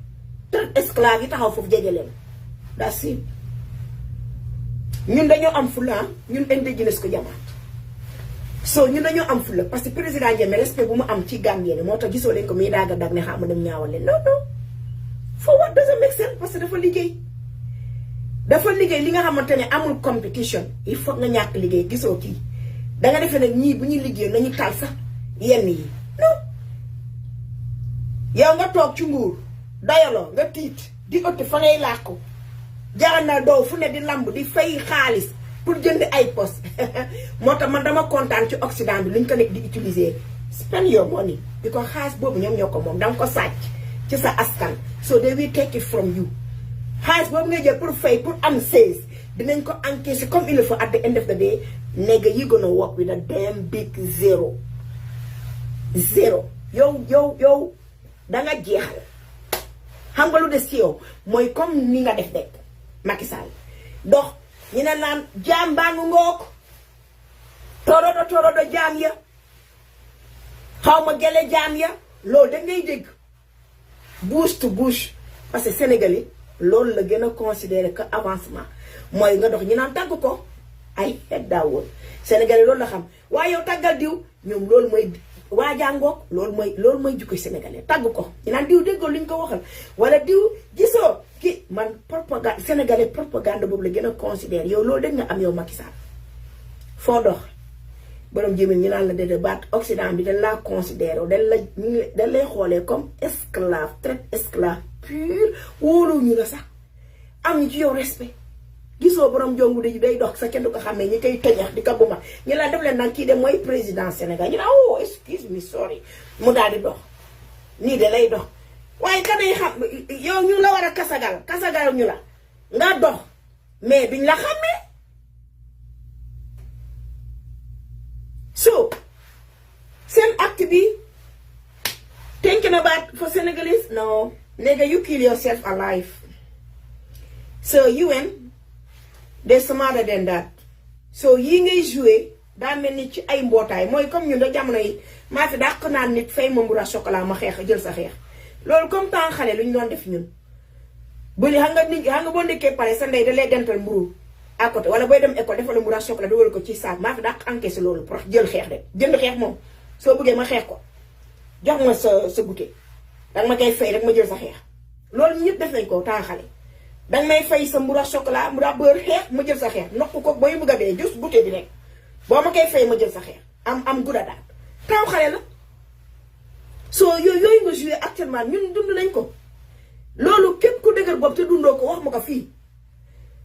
traite esclave yi taxaw foofu jege leen daa si ñun dañoo am fulla ñun indigenous ko jamaat so ñun dañoo am fulla parce que président Jammeh respect bu mu am ci Gambien moo tax gisoo leen ko muy daaga dag ne xam dem ñaawal leen non non for what doesn't make sense parce que dafa liggéey li nga xamante ne amul competition il faut nga ñàkk liggéey gisoo kii danga defee nag ñii bu ñuy liggéey nañu taal sax yenn yi non yow nga toog ci nguur dayaloo nga tiit di ëtt fa ngay làqu jaral na doo fu ne di lamb di fay xaalis pour jënd ay poste moo tax man dama kontaan ci Occident bi luñ ko nekk di utiliser spend your money di ko xaalis boobu ñoom ñoo ko moom danga ko sàcc ci sa askan so they will take it from you xaalis boobu nga jël pour fay pour am seize dinañ ko encaisser comme il le faut at the end of the day nigga you gonna work with a damn big zero yow danga jeexal xam nga lu des ci yow mooy comme ni nga def dekk Macky Sall dox ñu ne naan jaam baa ngu ngoog torodo jaam ya xaw ma gele jaam ya loolu da ngay dégg bouche to bouche parce que Sénégalais loolu la gën a considéré que avancement mooy nga dox ñu naan tàgg ko ay xet daa woon Sénégalais loolu la xam waaye yow tàggal diw ñoom loolu mooy waajangoog loolu mooy jukkoy Sénégalais tàgg ko ñu naan diw déggoo luñ ko waxal wala diw gisoo ki man propagande Sénégalais propagande boobu la gën a considéré yow loolu dégg nga am yow Macky Sall foo dox borom jëmee ñu naan la de baat Occident bi dañ laa considéré dañ lay xoolee comme esclave traite esclave pur wóolu ñu la sax am ñu ci yow respect gisoo borom jongu de day dox sa kenn du ko xamee ñi koy tëñax di ko bu ma ñu la def leen nag kii de mooy président Sénégal ñu ne oh excuse me sorry mu daal di dox nii de lay dox waaye kanay xam yow ñu la war a kasagal ñu la nga dox mais duñ la xamee so seen acte bi thinking about for Senegalese no nigga you kill yourself alive so UN they're smarter than that so yi ngay joué daa mel ni ci ay mbootaay mooy comme ñun da jamono yi maa fi dàq naan nit fay ma mburu à chocolat ma xeex jël sa xeex loolu comme temps xale lu ñu doon def ñun bu li xam nga boo nekkee pare sa ndey da lay dental mburu à côté wala booy dem école defal mburu à chocolat dugal ko ci saak maa fi dàq encaissé loolu pour jël xeex de jënd xeex moom soo bëggee ma xeex ko jox ma sa goûter danga ma koy fay rek ma jël sa xeex loolu ñëpp def nañ ko temps xale danga may fay sa mburu à chocolat mburu à beurre xeex ma jël sa xeex nokk ko booy bëgg a dee juste goûter bi rek boo ma koy fay ma jël sa xeex am gudda daal temps xale la soo yooyu nga joué actuellement ñun dund nañ ko loolu képp ku dëgër bopp te dundoo ko wax ma ko fii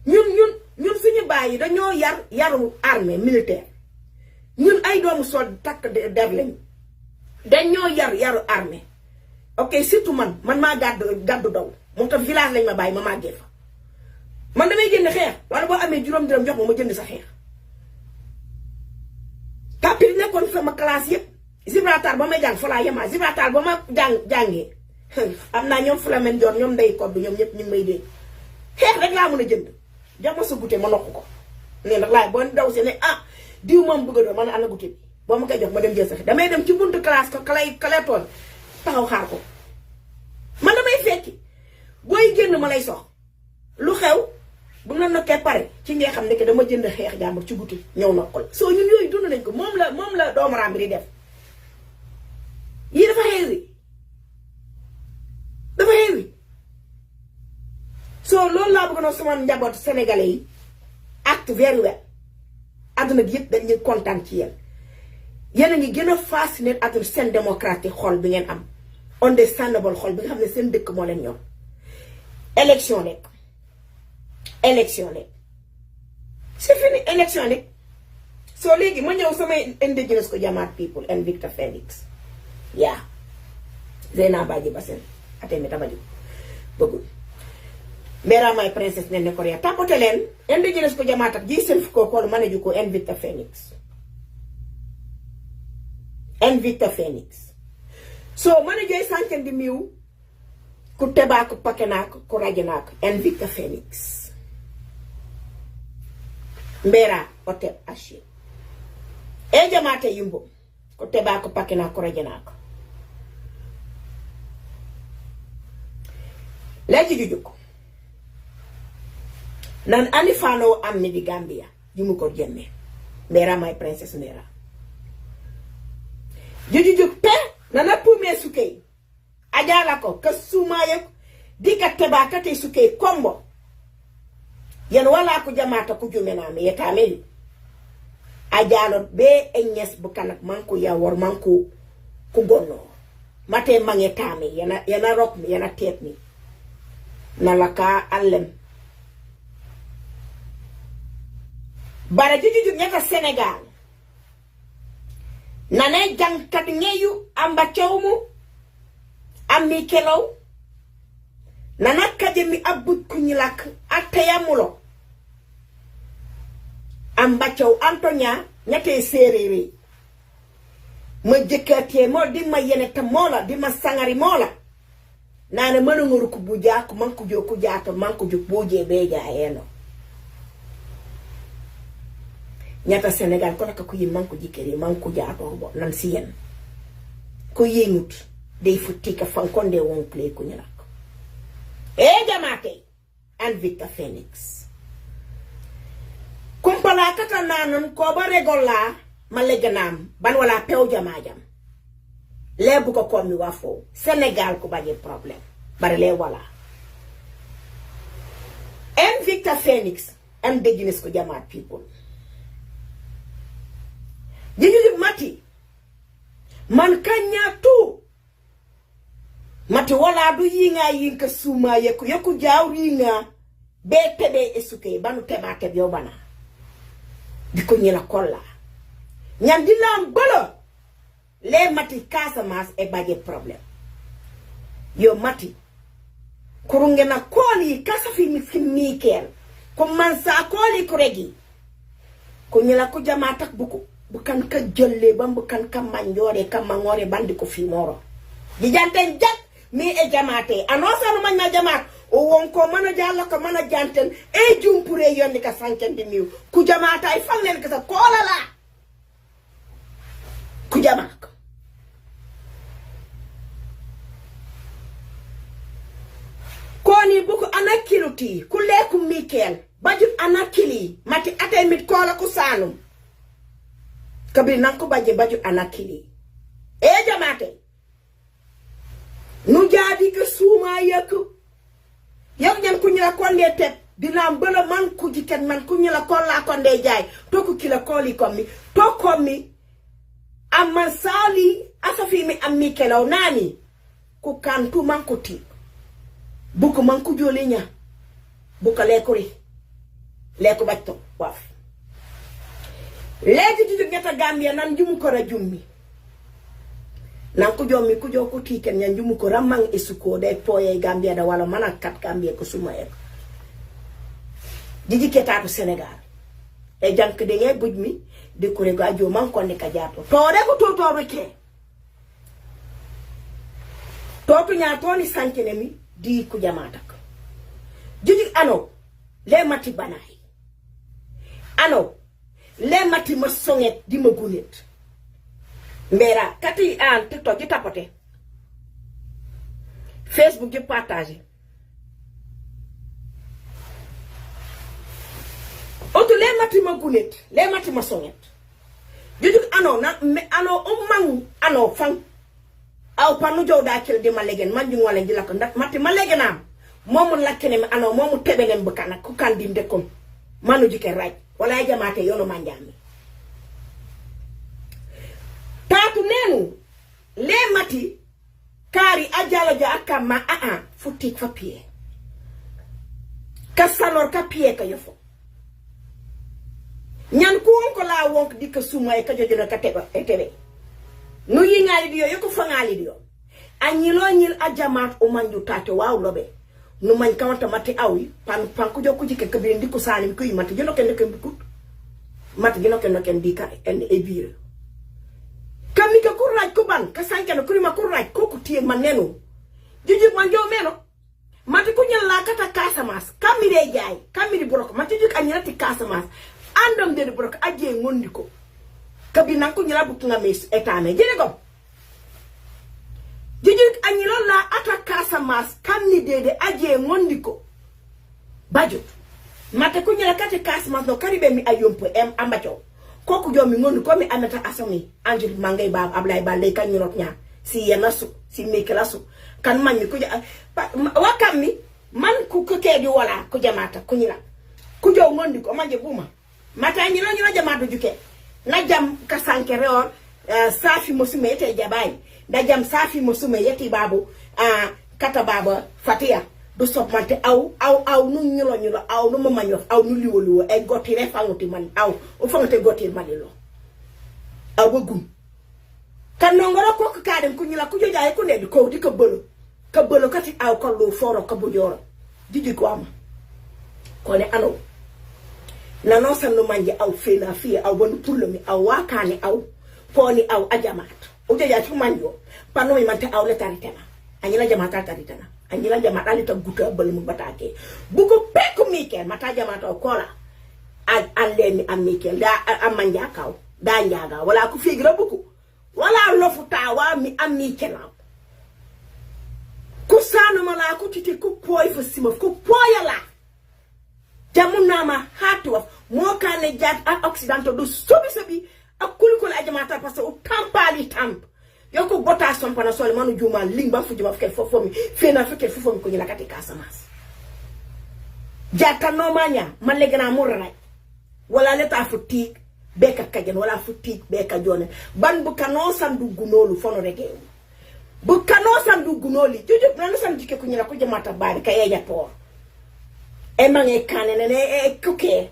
ñun suñu baay yi dañoo yaru armée militaire ñun ay doomu sol takk der lañ dañoo yaru armée ok surtout man maa gàddu daw moo tax village lañ ma bàyyi ma màggee fa man damay jënd xeex wala boo amee juróom dërëm jox ma jënd sa xeex tapis nekkoon sama classe yëpp Gibraltar ba may jàng fa laa yemaa Gibraltar ba ma jàngee am naa ñoom Flamen Dior ñoom Ndeye Codou ñoom ñëpp ñu ngi may dégg xeex rek laa mën a jënd jox ma sa goûter ma nokk ko ne nag laay boo daw si ne diw moom bëgg a doon man ana goûter bi boo ma koy jox ma dem jël sa xeex damay dem ci buntu classe ko kale tool taxaw xaar ko man damay fekki booy génn ma lay sox lu xew bu la nokkee pare ci ngay xam ne que dama jënd xeex jàmbur ci goûter ñëw nokkal soo ñun yooyu dund nañ ko moom la doomaraam bi di def yii dafa xeewi soo loolu laa bëgg na sama njaboot sénégalais yi acte very well àdduna gi yëpp dañuy kontaan ci yéen a ngi gën a fasciné àdduna seen démocratique xol bi ngeen am understandable xol bi nga xam ne seen dëkk moo leen ñor élection rek c'est fini élection rek soo léegi ma ñëw samay indigenous ko jamaat people and Victor Felix yaa Zeyna Badji Basen atemi tamaju bëggul mbera may princesse nene Korea tapote leen indigenous ko jamaat ak ji seen fuko ko manaju ko and Victor Phoenix so manajoy sanken di miw ku tebako pakenako ku rajanako and Victor Phoenix mbera ote ashi e jamaate yumbo ku tebako pakenako ku rajanako leji jujuko nan ani fano ammi di Gambia jumu ko jenne mbera my princess mbera jujujuk pe nana pume sukei ajala ko kasumaye dika tebaka te sukei kombo yen wala ko jamata ku jumena me yetame ajalo be enyes bukanak manku ya wor manku ku gonno mate mangetame yana rock mi yana tet mi nalaka allem bara jujujuk nyaka Senegal nane jangkat ngeyu amba cewmu ammi kelaw nana kaje mi abut kuñilak atayamulo amba cew Antonia ñate serere ma jëkkatee mo di ma yeneta mola di ma sangari mola nane manu nguru ku buja ku manku joku jaato manku juk boje beja eno ñata Sénégal ko naka ko yi manku jikere manku jaato bo nan si yen ko yemut day futti ka fankonde won play ko ñalak jamaate and Victor Phoenix kumpala kata nanon ko ba regola maleganam ban wala pew jamaajam lebu ko komi wafo Sénégal ko baje problème bare le wala and Victor Phoenix and indigenous ko jamaat people jiju mati man kanya tu mati wala du yinga yinka suma yeku jawri nga be tebe esuke banu teba tebe yobana diko nyela kolla nyandi lam bolo le mati Casamance e baje problème yo mati kurunge na koli kasa fi mikel ko man sa koli kuregi ko nyela ko jamata bukan ka jolle bam bukan ka manjore ka mangore bandi ko fi moro di janten jak mi e jamaate anosa no manna jamaat o won ko mana jalla ko mana janten e jumpure yonni ka sankende miw ku jamaata ay fangen ka sa kolala ku jamaak koni buku anakiluti ku leku mikel bajut anakili mati atay mit kola ku sanum kabir nanko bajut anakili e jamaate nu jadi ke suma yaku yak ñan ku ñila konde tep dina mbele man ku jiken man ku ñila kolla konde jaay to ku kila koli komi to komi amman sali asafi mi ammi kelaw nani ku kantu man ku ti buku man ku jole nya buka lekuri leku bacto waf legi di gata Gambia nan jumu ko ra jummi nan ko jommi ko joko tiken nyan jumu ko ramang isuko day poye Gambia da wala mana kat Gambia ko suma ek jiji ketatu Sénégal e jank de nge bujmi de ko rego ajo man ko ne ka jato to rego to reke to nya to ni sankene mi di ku jamata ko jiji ano le mati banay ano le mati ma songet di ma gunet mbera kati an TikTok ji tapote Facebook ji partager oto le mati ma gunet le mati ma songet jiji ano na ano o man ano fan aw panu jowda kel di ma legen man ju ngole ji la ko ndak mati ma legenam momu lakkene mi ano momu tebenen bu kana ko kandinde kom manu jike raj wala jamaate yono manjami tatu nenu le mati kari ajalo ja akama futik fa pie kasalor ka pie ka yofo nyan ko la wonk dik suma e ka jojo ka tego e tebe no yingali dio yoko fangali dio anyilo nyil ajamat o manju tate waw lobe no man kawanta mati awi pan ko jokku jike ke bi ndiku salim ko yimati jino ken ken bukut mati jino ken dika en e biir kamni ka kuraj ko ban ka sanke no kurima kuraj ko ko tie maneno jiji man jo meno mati ko nyalla kata Casamance kamire jaay kamiri brok mati juk anyati Casamance andom de brok aje ngondiko kabi nan ko nyala bukku ngames etane jere go jiji anyilo la ata Casamance kamni de aje ngondiko bajo mate ko nyala kata Casamance no karibe mi ayompo ambacho koku jomi ngonu ko mi amata asami anjul mangay bab ablay balay kan ñorot nya si yenasu si mekelasu kan man ko wakam mi man ku ko kedi wala ko jamata ko ñila ku jow ngondi ko manje buma mata ñilo jamata juke na jam ka sanke reor safi musume yete jabay da jam safi musume yeti babu kata baba fatia do sopante aw nu ñilo aw nu mama ñof aw nu liwolo e goti refanguti man aw o fangate goti malilo aw gum kan no ngoro ko kadem ku ñila ku jojaay ku ne ko di ko belo kati aw ko lo foro ko bu joro didi ko am ko ne ano na no san no manje aw fena fi aw bonu pour le mi aw wakane aw poni aw ajamat o jojaay ku manjo pano mi mante aw le taritena anyila jamata taritena anjila jamata ali ta guta bal mu batake buko peko mikel mata jamata kola aleni amikel da amanja kaw da njaga wala ku figra buku wala lofu tawa mi amikel ku sanu mala ku titi ku poy fo sima ku poyala jamuna ma hatu mo kane jat occidental do sobi akul ajamata parce o tampali tamp yoko bota sompana sole manu juma lingba fujuma fike fofomi fena fike fofomi ko nyila kati Casamance jata no manya malegna murray wala leta futik beka kajen wala futik beka jone ban bu kano sandu gunolu fono rege bu kano sandu gunoli jojo nanu sandu ke ko nyila ko jamata bari ka yeja por e mange kanene e kuke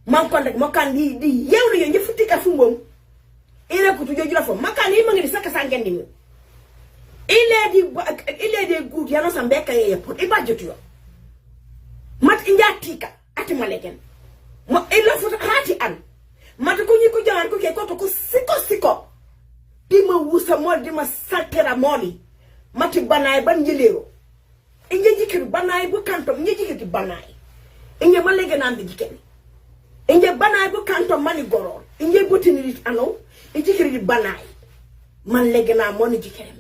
man kon rek mo kan di yewri yo nyefutika fumbom ile kutujo jula fo makani mangi saka sangendi mi ile de good yano sambeka ye pot iba jotu mat injatika ati malegen mo ile fo hati an mat ko nyi ko jawar ko ke ko to siko di ma wusa mo di ma satera moli mati banay ban jilero inje jikir banay bu kanto inje jikir banay inje malegen am jikeni inje banay bu kanto mani gorol inje botini ano ejikiri di banay man legena moni jikerem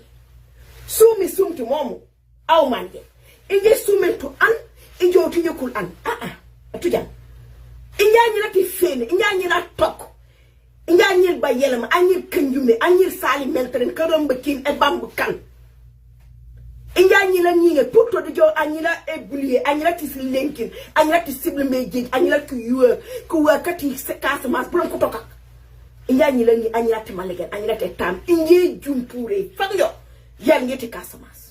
sumi sumti momu aw manje inje sumento an inje otinje kul an atujam inja lati fene inja la tok inja nyil ba yelama anyil kanjume anyil sali meltren karom bakin e bambu kan inja nyila nyinge putto de jo anyila e bulier anyila ti lenkin anyila ti sible meje anyila ku yuwa ku wakati Casamance blon ko toka inja nyila ni anyila te malegen anyila te tam inje jumpure fagyo yal ngeti Casamance